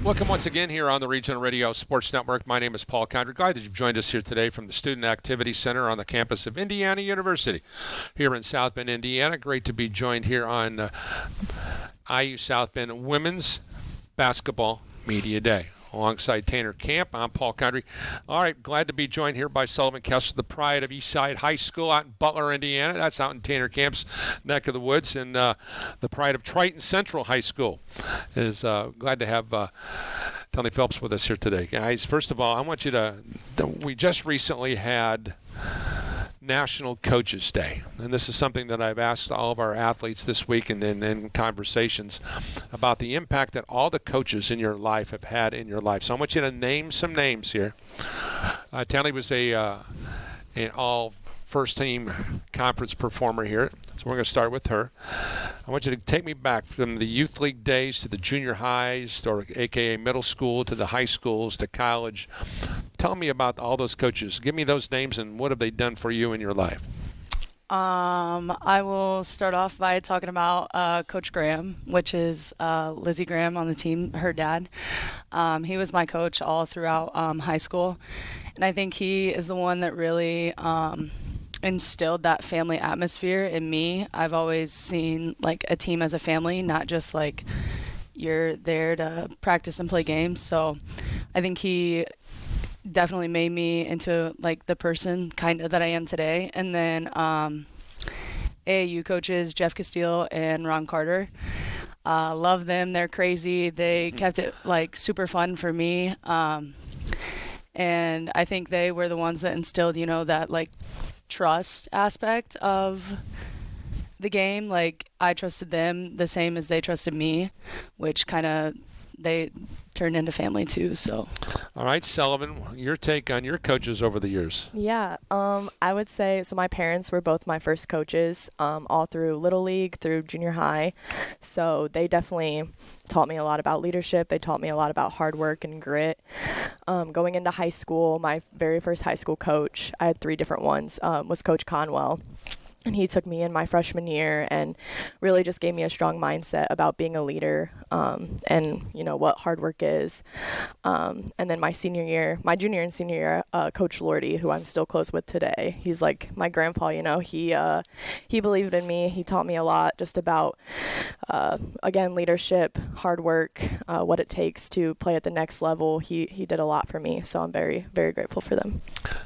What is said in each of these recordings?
Welcome once again here on the Regional Radio Sports Network. My name is Paul Condry. Glad that you've joined us here today from the Student Activity Center on the campus of Indiana University here in South Bend, Indiana. Great to be joined here on IU South Bend Women's Basketball Media Day. Alongside Tanner Camp, I'm Paul Condry. All right, glad to be joined here by Sullivan Kessler, the pride of Eastside High School out in Butler, Indiana. That's out in Tanner Camp's neck of the woods. And the pride of Triton Central High School is glad to have Tenleigh Phelps with us here today. Guys, first of all, I want you we just recently had National Coaches Day, and this is something that I've asked all of our athletes this week and in conversations about the impact that all the coaches in your life have had in your life. So I want you to name some names here. Tenleigh was an all first-team conference performer here, so we're going to start with her. I want you to take me back from the youth league days to the junior highs, or AKA middle school, to the high schools, to college. Tell me about all those coaches. Give me those names and what have they done for you in your life? I will start off by talking about Coach Graham, which is Lizzie Graham on the team, her dad. He was my coach all throughout high school, and I think he is the one that really instilled that family atmosphere in me. I've always seen like a team as a family, not just like you're there to practice and play games. So I think he definitely made me into like the person kind of that I am today. And then AAU coaches Jeff Castile and Ron Carter, love them. They're crazy. They kept it like super fun for me, and I think they were the ones that instilled that like trust aspect of the game. Like I trusted them the same as they trusted me, which kind of they turned into family too. So all right, Sullivan, your take on your coaches over the years. Yeah, I would say, so my parents were both my first coaches, all through Little League, through junior high. So they definitely taught me a lot about leadership. They taught me a lot about hard work and grit. Going into high school, my very first high school coach, I had 3 different ones, was Coach Conwell. And he took me in my freshman year and really just gave me a strong mindset about being a leader, and what hard work is. And then my junior and senior year, Coach Lordy, who I'm still close with today, he's like my grandpa. He believed in me. He taught me a lot just about again, leadership, hard work, what it takes to play at the next level. He did a lot for me, so I'm very, very grateful for them.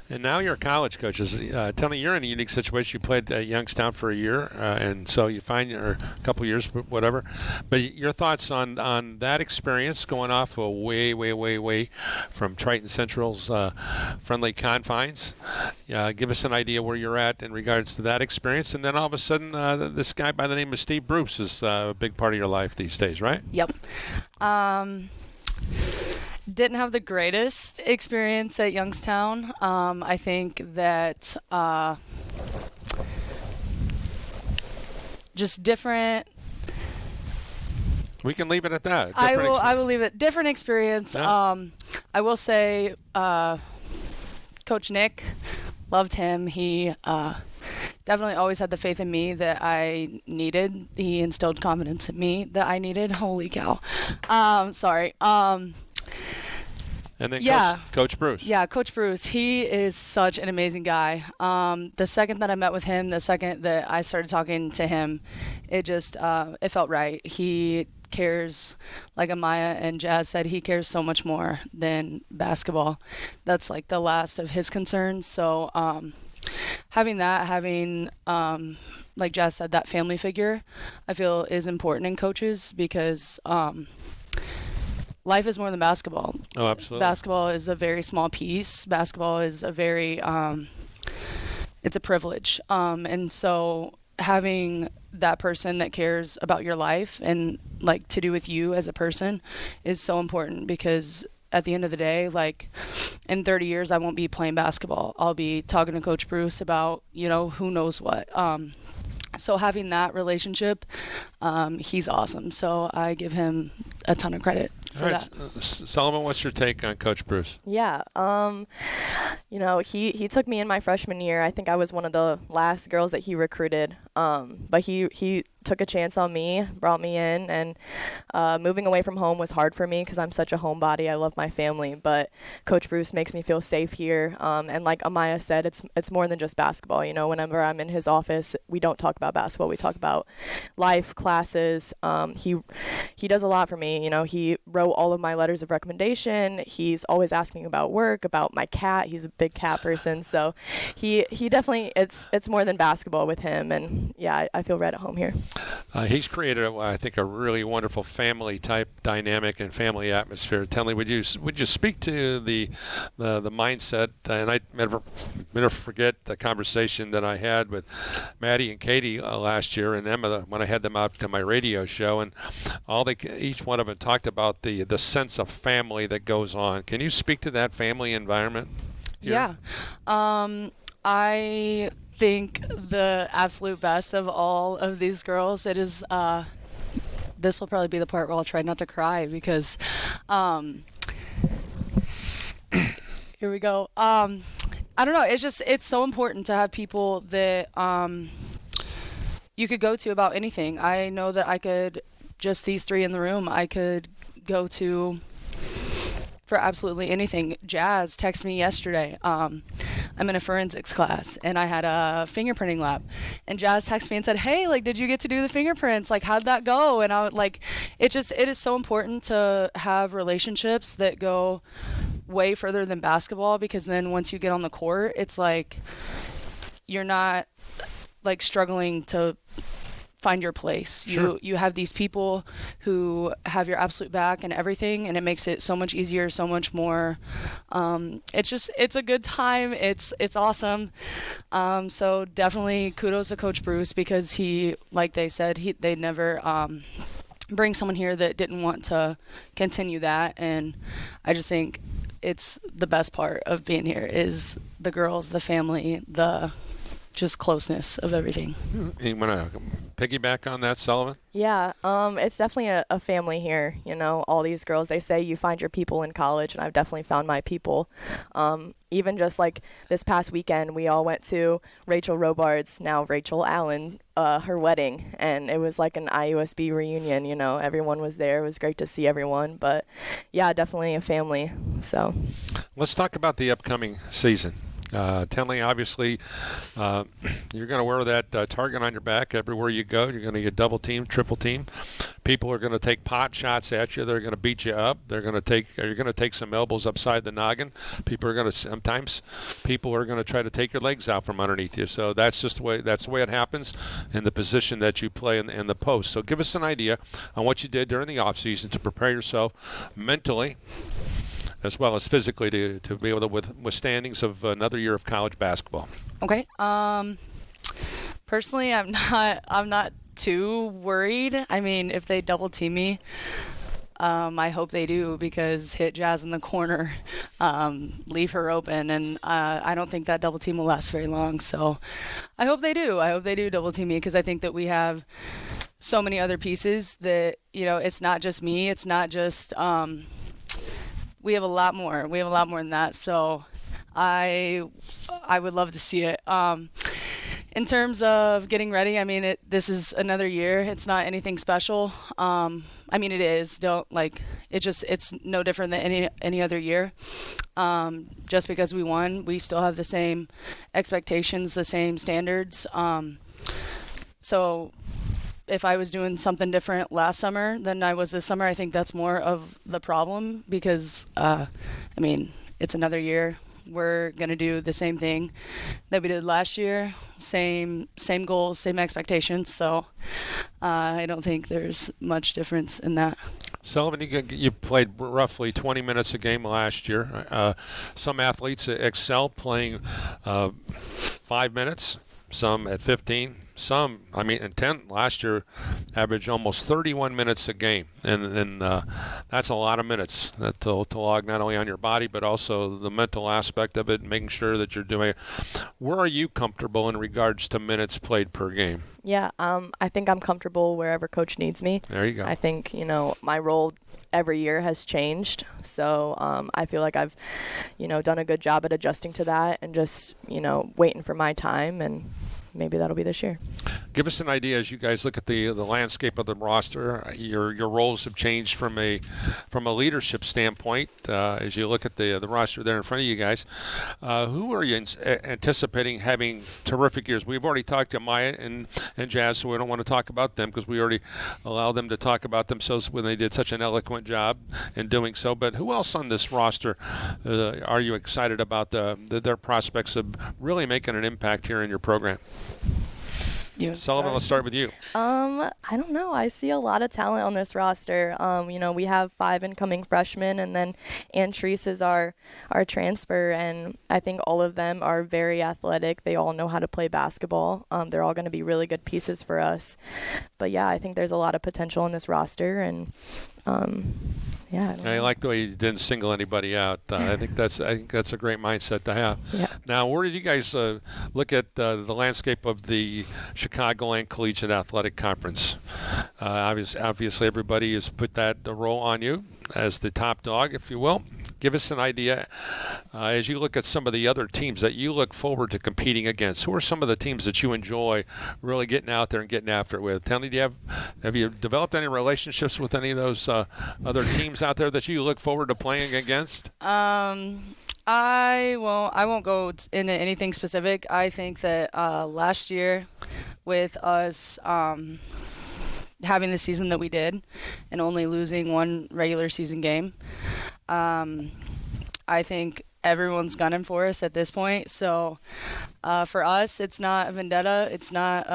And now you're college coaches. Tell me, you're in a unique situation. You played at Youngstown for a year, and so you find, or a couple years, whatever. But your thoughts on that experience, going off way from Triton Central's friendly confines. Give us an idea where you're at in regards to that experience, and then all of a sudden, this guy by the name of Steve Bruce is a big part of your life these days, right? Yep. Didn't have the greatest experience at Youngstown. I think that just different. We can leave it at that. I will leave it. Different experience. Yeah. I will say, Coach Nick, loved him. He definitely always had the faith in me that I needed. He instilled confidence in me that I needed. Holy cow. Sorry. And then Coach Bruce. Yeah, Coach Bruce. He is such an amazing guy. The second that I met with him, the second that I started talking to him, it just it felt right. He cares, like Amaya and Jazz said, he cares so much more than basketball. That's like the last of his concerns. So having like Jazz said, that family figure, I feel is important in coaches because life is more than basketball. Oh, absolutely. Basketball is a very small piece. Basketball is a very, it's a privilege. And so having that person that cares about your life and like to do with you as a person is so important, because at the end of the day, like in 30 years, I won't be playing basketball. I'll be talking to Coach Bruce about, who knows what. So having that relationship, he's awesome. So I give him a ton of credit. for All that. right, Sullivan, what's your take on Coach Bruce? Yeah. He took me in my freshman year. I think I was one of the last girls that he recruited. But he took a chance on me, brought me in, and moving away from home was hard for me because I'm such a homebody. I love my family, but Coach Bruce makes me feel safe here. And like Amaya said, it's more than just basketball. You know, whenever I'm in his office, we don't talk about basketball. We talk about life, classes. He does a lot for me. You know, he wrote all of my letters of recommendation. He's always asking about work, about my cat. He's a big cat person, so he definitely it's more than basketball with him. And yeah, I feel right at home here. He's created, I think, a really wonderful family-type dynamic and family atmosphere. Tenleigh, would you speak to the mindset? And I never forget the conversation that I had with Maddie and Katie last year, and Emma when I had them out to my radio show, and each one of them talked about the sense of family that goes on. Can you speak to that family environment here? Yeah. I think the absolute best of all of these girls, it is this will probably be the part where I'll try not to cry because here we go. I don't know, it's so important to have people that you could go to about anything. I know that I could, just these three in the room, I could go to for absolutely anything. Jazz texted me yesterday. I'm in a forensics class and I had a fingerprinting lab, and Jazz texted me and said, "Hey, like, did you get to do the fingerprints? Like, how'd that go?" And I would like, it is so important to have relationships that go way further than basketball, because then once you get on the court, it's like you're not like struggling to find your place. Sure. You have these people who have your absolute back and everything, and it makes it so much easier, so much more. It's a good time. It's awesome. So definitely kudos to Coach Bruce, because he, like they said, they'd never bring someone here that didn't want to continue that. And I just think it's the best part of being here is the girls, the family, the just closeness of everything. You want to piggyback on that, Sullivan? Yeah, it's definitely a family here. You know, all these girls, they say you find your people in college, and I've definitely found my people. Even just like this past weekend, we all went to Rachel Robard's, now Rachel Allen, her wedding, and it was like an IUSB reunion. You know, everyone was there. It was great to see everyone, but yeah, definitely a family. So let's talk about the upcoming season. Tenleigh, obviously, you're going to wear that target on your back everywhere you go. You're going to get double team, triple team. People are going to take pot shots at you. They're going to beat you up. You're going to take some elbows upside the noggin. Sometimes people are going to try to take your legs out from underneath you. So that's the way it happens in the position that you play in the post. So give us an idea on what you did during the offseason to prepare yourself mentally as well as physically to be able to withstandings of another year of college basketball. Okay. Personally, I'm not too worried. I mean, if they double team me, I hope they do, because hit Jazz in the corner, leave her open, and I don't think that double team will last very long. So I hope they do. I hope they do double team me, because I think that we have so many other pieces that, you know, it's not just me. It's not just we have a lot more. We have a lot more than that. So I would love to see it. In terms of getting ready, I mean, this is another year. It's not anything special. I mean, it is. It's no different than any other year. Just because we won, we still have the same expectations, the same standards. So if I was doing something different last summer than I was this summer, I think that's more of the problem, because, I mean, it's another year. We're going to do the same thing that we did last year, same goals, same expectations. So I don't think there's much difference in that. Sullivan, you played roughly 20 minutes a game last year. Some athletes excel playing 5 minutes, some at 15, and 10 last year averaged almost 31 minutes a game, and that's a lot of minutes to log not only on your body but also the mental aspect of it, making sure that you're doing it. Where are you comfortable in regards to minutes played per game? Yeah, I think I'm comfortable wherever coach needs me. There you go. I think, my role every year has changed. So I feel like I've, done a good job at adjusting to that and just, waiting for my time, and maybe that'll be this year. Give us an idea as you guys look at the landscape of the roster. Your roles have changed from a leadership standpoint as you look at the roster there in front of you guys. Who are you anticipating having terrific years? We've already talked to Maya and Jazz, so we don't want to talk about them because we already allowed them to talk about themselves when they did such an eloquent job in doing so. But who else on this roster are you excited about their prospects of really making an impact here in your program? Sullivan, let's start with you. I don't know. I see a lot of talent on this roster. We have 5 incoming freshmen, and then Antrice is our transfer, and I think all of them are very athletic. They all know how to play basketball. They're all going to be really good pieces for us. But yeah, I think there's a lot of potential in this roster, and I like the way you didn't single anybody out. I think that's a great mindset to have. Yeah. Now, where did you guys look at the landscape of the Chicagoland Collegiate Athletic Conference? Obviously, everybody has put that role on you as the top dog, if you will. Give us an idea as you look at some of the other teams that you look forward to competing against. Who are some of the teams that you enjoy really getting out there and getting after it with? Tenleigh, have you developed any relationships with any of those other teams out there that you look forward to playing against? I won't go into anything specific. I think that last year with us having the season that we did and only losing one regular season game, I think everyone's gunning for us at this point. So for us, it's not a vendetta. It's not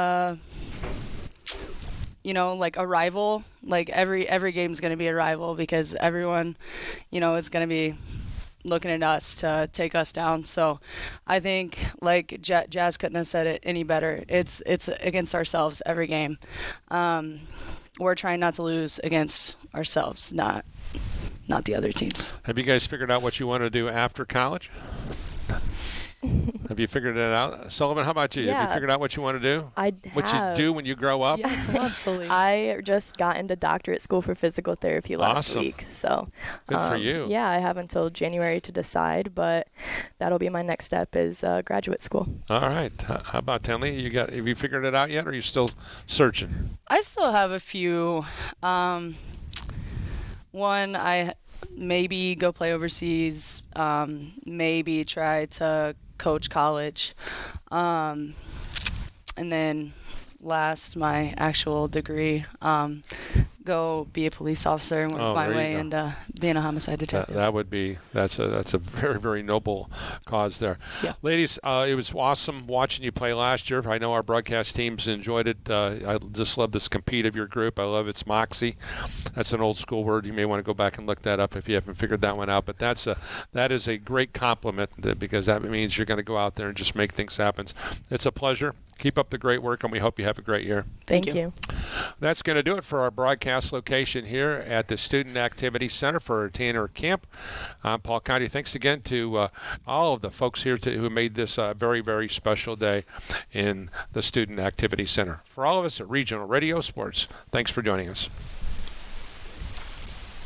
like a rival. Like every game's going to be a rival because everyone, is going to be looking at us to take us down. So I think like Jazz couldn't have said it any better. It's against ourselves every game. We're trying not to lose against ourselves, not the other teams. Have you guys figured out what you want to do after college? Have you figured it out? Sullivan, how about you? Yeah. Have you figured out what you want to do? What you do when you grow up? Yeah, absolutely. I just got into doctorate school for physical therapy last week. So good for you. Yeah, I have until January to decide, but that'll be my next step is graduate school. All right. How about Tenleigh? Have you figured it out yet, or are you still searching? I still have a few. One, I maybe go play overseas, maybe try to coach college, and then last, my actual degree, go be a police officer and work my way into being a homicide detective. That's a very, very noble cause there. Yeah. Ladies, it was awesome watching you play last year. I know our broadcast teams enjoyed it. I just love this compete of your group. I love its moxie. That's an old school word. You may want to go back and look that up if you haven't figured that one out. But that is a great compliment because that means you're going to go out there and just make things happen. It's a pleasure. Keep up the great work, and we hope you have a great year. Thank you. That's going to do it for our broadcast location here at the Student Activity Center for our Tanner Camp. I'm Paul Conti. Thanks again to all of the folks here who made this a very, very special day in the Student Activity Center. For all of us at Regional Radio Sports, thanks for joining us.